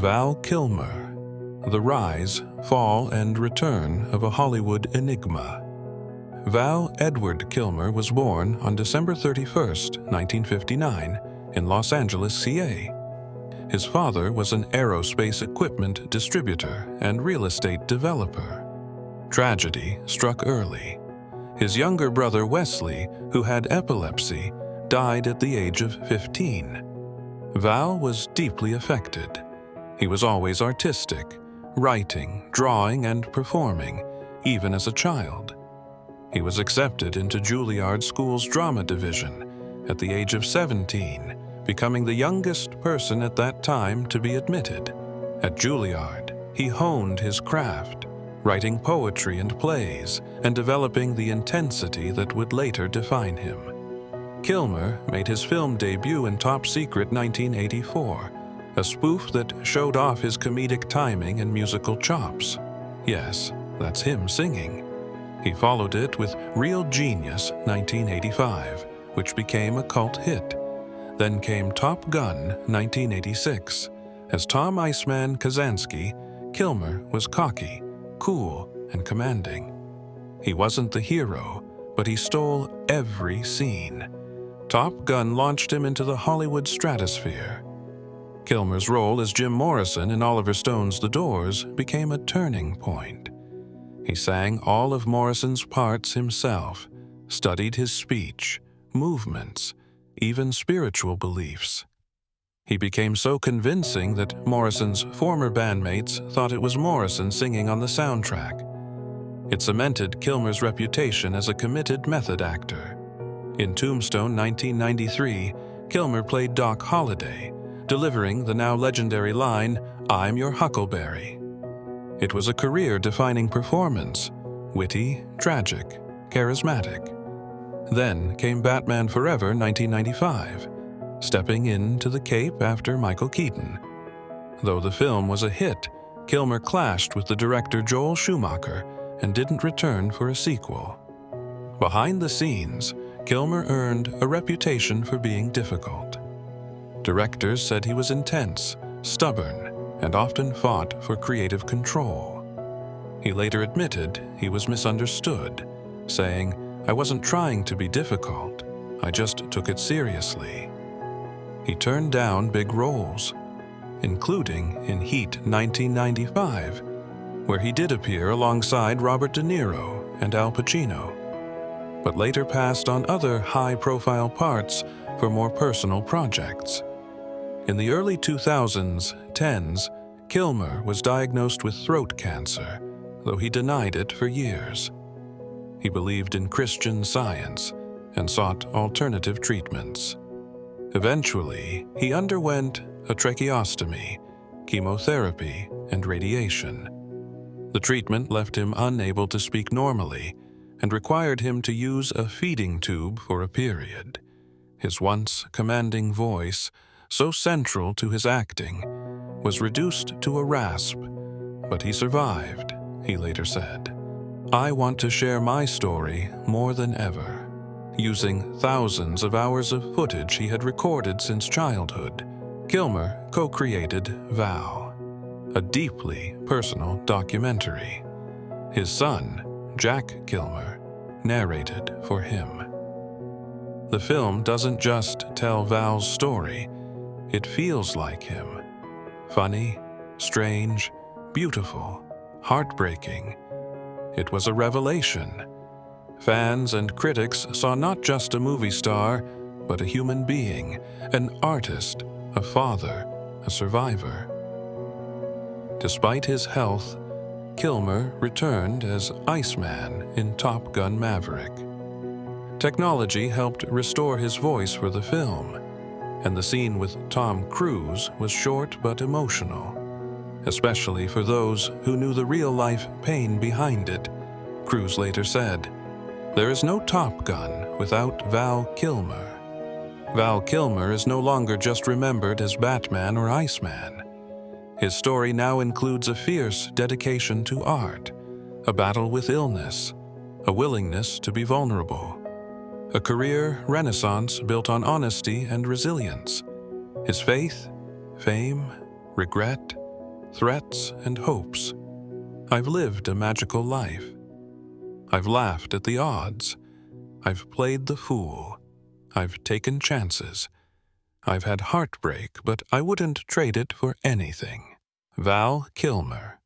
Val Kilmer, the rise, fall, and return of a Hollywood enigma. Val Edward Kilmer was born on December 31, 1959, in Los Angeles, CA. His father was an aerospace equipment distributor and real estate developer. Tragedy struck early. His younger brother Wesley, who had epilepsy, died at the age of 15. Val was deeply affected. He was always artistic, writing, drawing, and performing, even as a child. He was accepted into Juilliard School's drama division at the age of 17, becoming the youngest person at that time to be admitted. At Juilliard, he honed his craft, writing poetry and plays, and developing the intensity that would later define him. Kilmer made his film debut in Top Secret 1984, a spoof that showed off his comedic timing and musical chops. Yes, that's him singing. He followed it with Real Genius 1985, which became a cult hit. Then came Top Gun 1986. As Tom "Iceman" Kazansky, Kilmer was cocky, cool, and commanding. He wasn't the hero, but he stole every scene. Top Gun launched him into the Hollywood stratosphere. Kilmer's role as Jim Morrison in Oliver Stone's The Doors became a turning point. He sang all of Morrison's parts himself, studied his speech, movements, even spiritual beliefs. He became so convincing that Morrison's former bandmates thought it was Morrison singing on the soundtrack. It cemented Kilmer's reputation as a committed method actor. In Tombstone 1993, Kilmer played Doc Holliday, delivering the now legendary line, "I'm your Huckleberry." It was a career-defining performance, witty, tragic, charismatic. Then came Batman Forever 1995, stepping into the cape after Michael Keaton. Though the film was a hit, Kilmer clashed with the director Joel Schumacher and didn't return for a sequel. Behind the scenes, Kilmer earned a reputation for being difficult. Directors said he was intense, stubborn, and often fought for creative control. He later admitted he was misunderstood, saying, "I wasn't trying to be difficult, I just took it seriously." He turned down big roles, including in Heat 1995, where he did appear alongside Robert De Niro and Al Pacino, but later passed on other high-profile parts for more personal projects. In the early 2010s, Kilmer was diagnosed with throat cancer, though he denied it for years. He believed in Christian Science and sought alternative treatments. Eventually, he underwent a tracheostomy, chemotherapy, and radiation. The treatment left him unable to speak normally and required him to use a feeding tube for a period. His once commanding voice, so central to his acting, was reduced to a rasp, but he survived, he later said. "I want to share my story more than ever." Using thousands of hours of footage he had recorded since childhood, Kilmer co-created Val, a deeply personal documentary. His son, Jack Kilmer, narrated for him. The film doesn't just tell Val's story, it feels like him. Funny, strange, beautiful, heartbreaking. It was a revelation. Fans and critics saw not just a movie star, but a human being, an artist, a father, a survivor. Despite his health, Kilmer returned as Iceman in Top Gun Maverick. Technology helped restore his voice for the film, and the scene with Tom Cruise was short but emotional, especially for those who knew the real-life pain behind it. Cruise later said, "There is no Top Gun without Val Kilmer." Val Kilmer is no longer just remembered as Batman or Iceman. His story now includes a fierce dedication to art, a battle with illness, a willingness to be vulnerable, a career renaissance built on honesty and resilience. His faith, fame, regret, threats and hopes. I've lived a magical life. I've laughed at the odds. I've played the fool. I've taken chances. I've had heartbreak, but I wouldn't trade it for anything. Val Kilmer.